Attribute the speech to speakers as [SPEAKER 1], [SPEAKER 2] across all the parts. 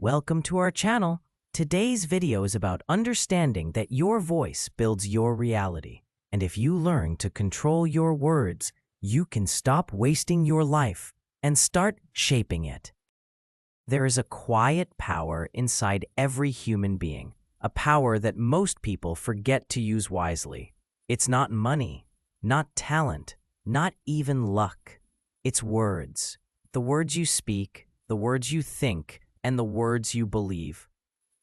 [SPEAKER 1] Welcome to our channel. Today's video is about understanding that your voice builds your reality. And if you learn to control your words, you can stop wasting your life and start shaping it. There is a quiet power inside every human being, a power that most people forget to use wisely. It's not money, not talent, not even luck. It's words. The words you speak, the words you think, and the words you believe.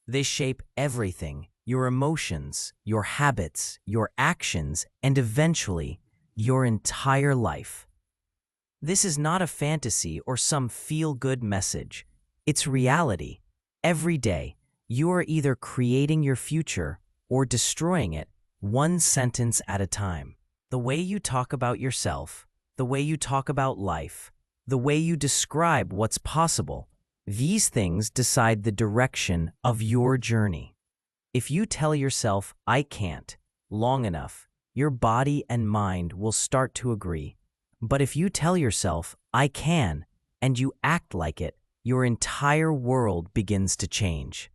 [SPEAKER 1] They shape everything: your emotions, your habits, your actions, and eventually, your entire life. This is not a fantasy or some feel-good message. It's reality. Every day, you are either creating your future or destroying it, one sentence at a time. The way you talk about yourself, the way you talk about life, the way you describe what's possible, these things decide the direction of your journey. If you tell yourself, "I can't," long enough, your body and mind will start to agree. But if you tell yourself, "I can," and you act like it, your entire world begins to change.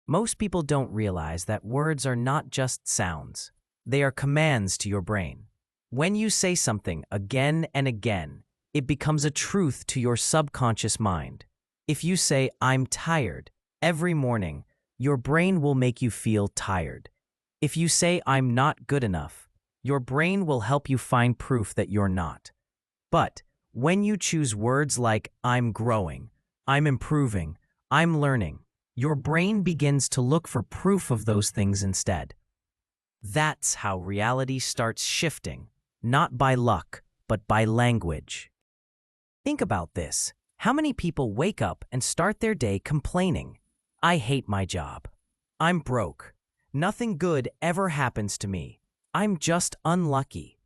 [SPEAKER 1] Most people don't realize that words are not just sounds. They are commands to your brain. When you say something again and again, it becomes a truth to your subconscious mind. If you say, "I'm tired," every morning, your brain will make you feel tired. If you say, "I'm not good enough," your brain will help you find proof that you're not. But when you choose words like, "I'm growing," "I'm improving," "I'm learning," your brain begins to look for proof of those things instead. That's how reality starts shifting, not by luck, but by language. Think about this. How many people wake up and start their day complaining? "I hate my job. I'm broke. Nothing good ever happens to me. I'm just unlucky."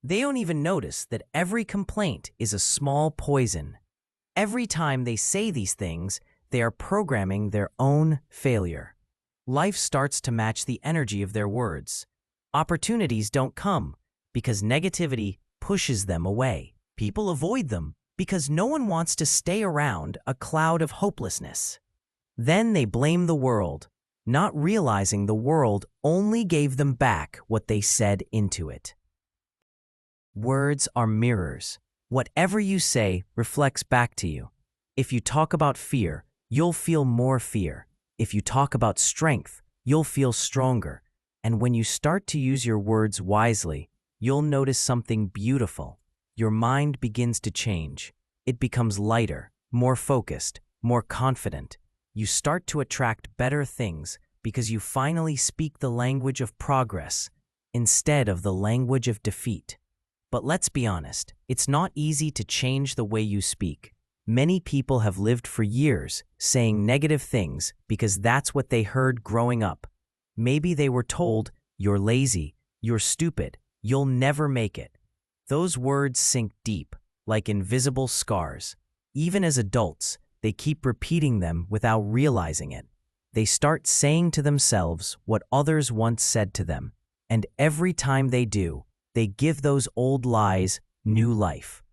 [SPEAKER 1] They don't even notice that every complaint is a small poison. Every time they say these things, they are programming their own failure. Life starts to match the energy of their words. Opportunities don't come because negativity pushes them away. People avoid them because no one wants to stay around a cloud of hopelessness. Then they blame the world, not realizing the world only gave them back what they said into it. Words are mirrors. Whatever you say reflects back to you. If you talk about fear, you'll feel more fear. If you talk about strength, you'll feel stronger. And when you start to use your words wisely, you'll notice something beautiful. Your mind begins to change. It becomes lighter, more focused, more confident. You start to attract better things because you finally speak the language of progress instead of the language of defeat. But let's be honest, it's not easy to change the way you speak. Many people have lived for years saying negative things because that's what they heard growing up. Maybe they were told, "You're lazy, you're stupid, you'll never make it." Those words sink deep, like invisible scars. Even as adults, they keep repeating them without realizing it. They start saying to themselves what others once said to them, and every time they do, they give those old lies new life.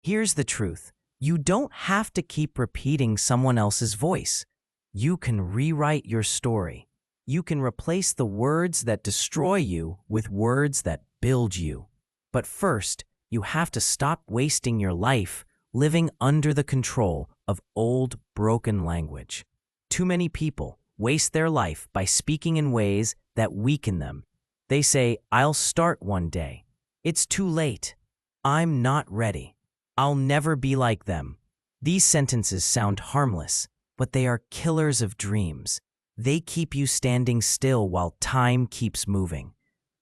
[SPEAKER 1] Here's the truth. You don't have to keep repeating someone else's voice. You can rewrite your story. You can replace the words that destroy you with words that build you. But first, you have to stop wasting your life living under the control of old, broken language. Too many people waste their life by speaking in ways that weaken them. They say, "I'll start one day." "It's too late." "I'm not ready." "I'll never be like them." These sentences sound harmless, but they are killers of dreams. They keep you standing still while time keeps moving.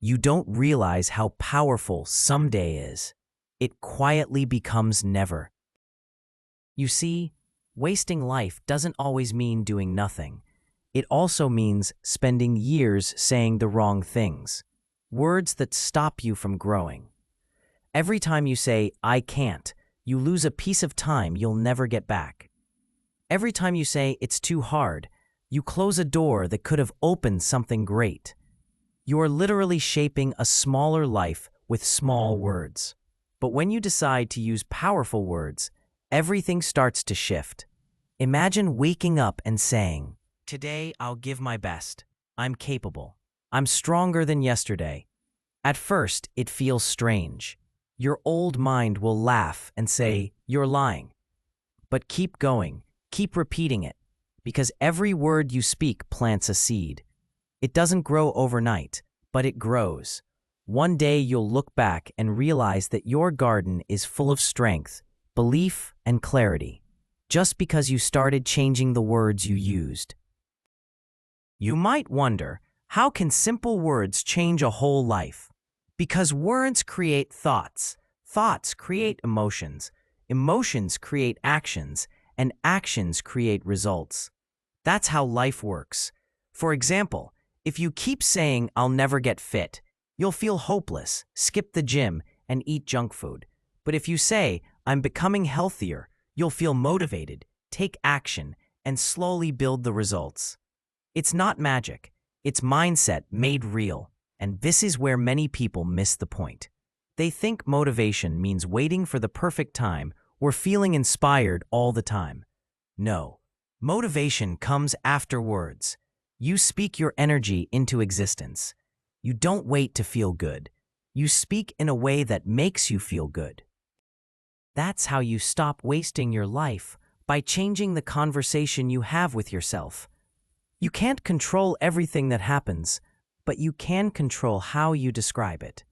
[SPEAKER 1] You don't realize how powerful someday is. It quietly becomes never. You see, wasting life doesn't always mean doing nothing. It also means spending years saying the wrong things, words that stop you from growing. Every time you say, "I can't," you lose a piece of time you'll never get back. Every time you say, "It's too hard," you close a door that could have opened something great. You are literally shaping a smaller life with small words. But when you decide to use powerful words, everything starts to shift. Imagine waking up and saying, "Today I'll give my best. I'm capable. I'm stronger than yesterday." At first, it feels strange. Your old mind will laugh and say, "You're lying." But keep going, keep repeating it, because every word you speak plants a seed. It doesn't grow overnight, but it grows. One day you'll look back and realize that your garden is full of strength, belief, and clarity, just because you started changing the words you used. You might wonder, how can simple words change a whole life? Because words create thoughts, thoughts create emotions, emotions create actions, and actions create results. That's how life works. For example, if you keep saying, "I'll never get fit," you'll feel hopeless, skip the gym, and eat junk food. But if you say, "I'm becoming healthier," you'll feel motivated, take action, and slowly build the results. It's not magic. It's mindset made real. And this is where many people miss the point. They think motivation means waiting for the perfect time or feeling inspired all the time. No. Motivation comes afterwards. You speak your energy into existence. You don't wait to feel good. You speak in a way that makes you feel good. That's how you stop wasting your life, by changing the conversation you have with yourself. You can't control everything that happens, but you can control how you describe it.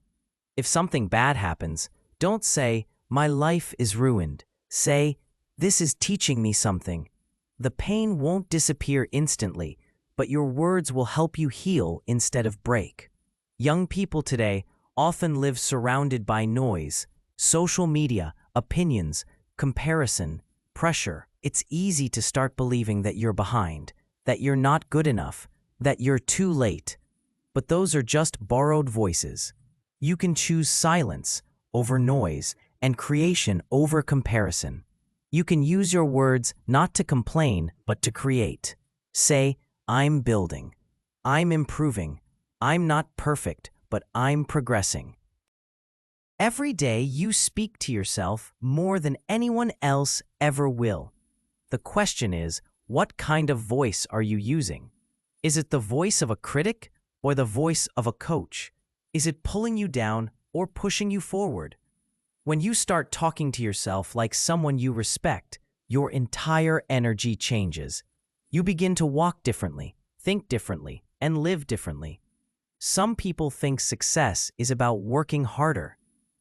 [SPEAKER 1] If something bad happens, don't say, "My life is ruined." Say, "This is teaching me something." The pain won't disappear instantly, but your words will help you heal instead of break. Young people today often live surrounded by noise, social media, opinions, comparison, pressure. It's easy to start believing that you're behind, that you're not good enough, that you're too late. But those are just borrowed voices. You can choose silence over noise and creation over comparison. You can use your words not to complain, but to create. Say, "I'm building. I'm improving. I'm not perfect, but I'm progressing." Every day you speak to yourself more than anyone else ever will. The question is, what kind of voice are you using? Is it the voice of a critic or the voice of a coach? Is it pulling you down or pushing you forward? When you start talking to yourself like someone you respect, your entire energy changes. You begin to walk differently, think differently, and live differently. Some people think success is about working harder,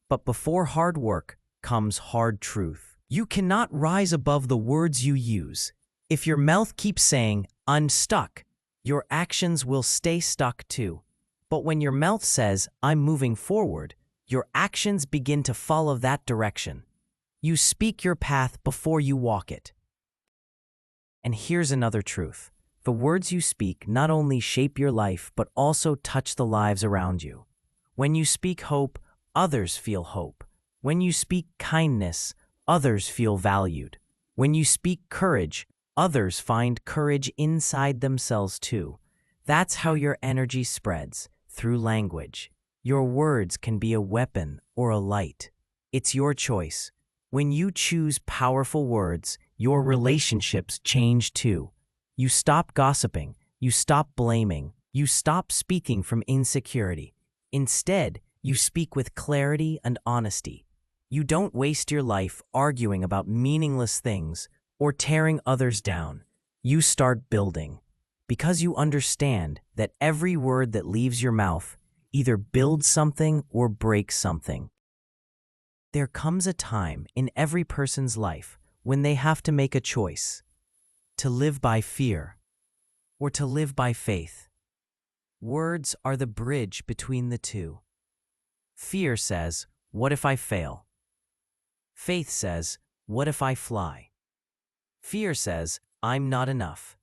[SPEAKER 1] but before hard work comes hard truth. You cannot rise above the words you use. If your mouth keeps saying, "I'm stuck," your actions will stay stuck too. But when your mouth says, "I'm moving forward," your actions begin to follow that direction. You speak your path before you walk it. And here's another truth. The words you speak not only shape your life, but also touch the lives around you. When you speak hope, others feel hope. When you speak kindness, others feel valued. When you speak courage, others find courage inside themselves too. That's how your energy spreads, through language. Your words can be a weapon or a light. It's your choice. When you choose powerful words, your relationships change too. You stop gossiping, you stop blaming, you stop speaking from insecurity. Instead, you speak with clarity and honesty. You don't waste your life arguing about meaningless things or tearing others down. You start building, because you understand that every word that leaves your mouth either builds something or breaks something. There comes a time in every person's life when they have to make a choice: to live by fear or to live by faith. Words are the bridge between the two. Fear says, "What if I fail?" Faith says, "What if I fly?" Fear says, "I'm not enough."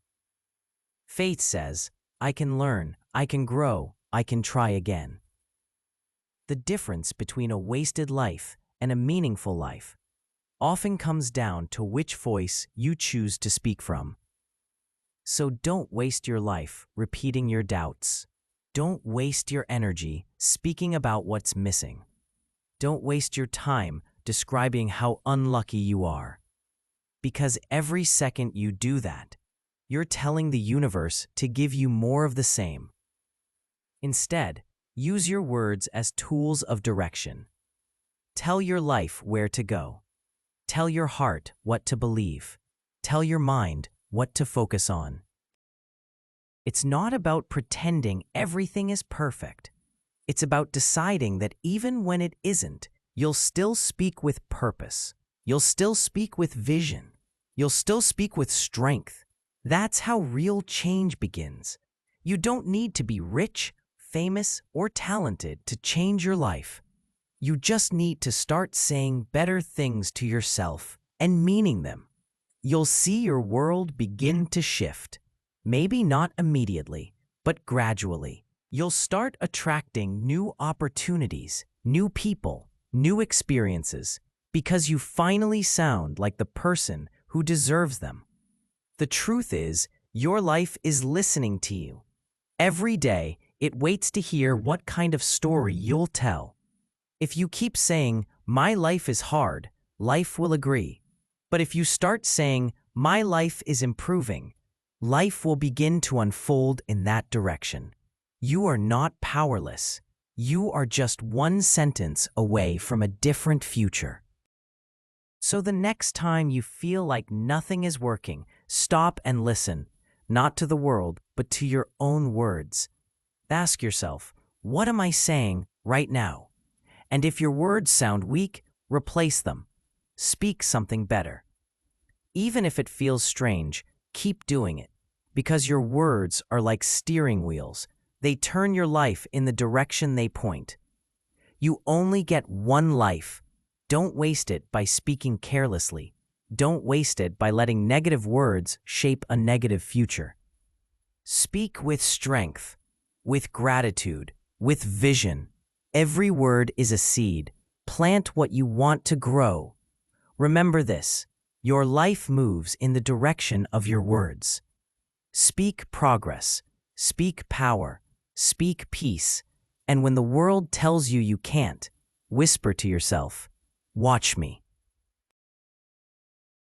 [SPEAKER 1] Faith says, "I can learn, I can grow, I can try again." The difference between a wasted life and a meaningful life often comes down to which voice you choose to speak from. So don't waste your life repeating your doubts. Don't waste your energy speaking about what's missing. Don't waste your time describing how unlucky you are. because every second you do that, you're telling the universe to give you more of the same. Instead, use your words as tools of direction. Tell your life where to go. Tell your heart what to believe. Tell your mind what to focus on. It's not about pretending everything is perfect. It's about deciding that even when it isn't, you'll still speak with purpose. You'll still speak with vision. You'll still speak with strength. That's how real change begins. You don't need to be rich, famous, or talented to change your life. You just need to start saying better things to yourself and meaning them. You'll see your world begin to shift. Maybe not immediately, but gradually. You'll start attracting new opportunities, new people, new experiences, because you finally sound like the person who deserves them. The truth is, your life is listening to you. Every day, it waits to hear what kind of story you'll tell. If you keep saying, "My life is hard," life will agree. But if you start saying, "My life is improving," life will begin to unfold in that direction. You are not powerless. You are just one sentence away from a different future. So the next time you feel like nothing is working, stop and listen, not to the world, but to your own words. Ask yourself, what am I saying right now? And if your words sound weak, replace them. Speak something better. Even if it feels strange, keep doing it, because your words are like steering wheels. They turn your life in the direction they point. You only get one life. Don't waste it by speaking carelessly. Don't waste it by letting negative words shape a negative future. Speak with strength, with gratitude, with vision. Every word is a seed. Plant what you want to grow. Remember this, your life moves in the direction of your words. Speak progress, speak power, speak peace, and when the world tells you you can't, whisper to yourself, "Watch me."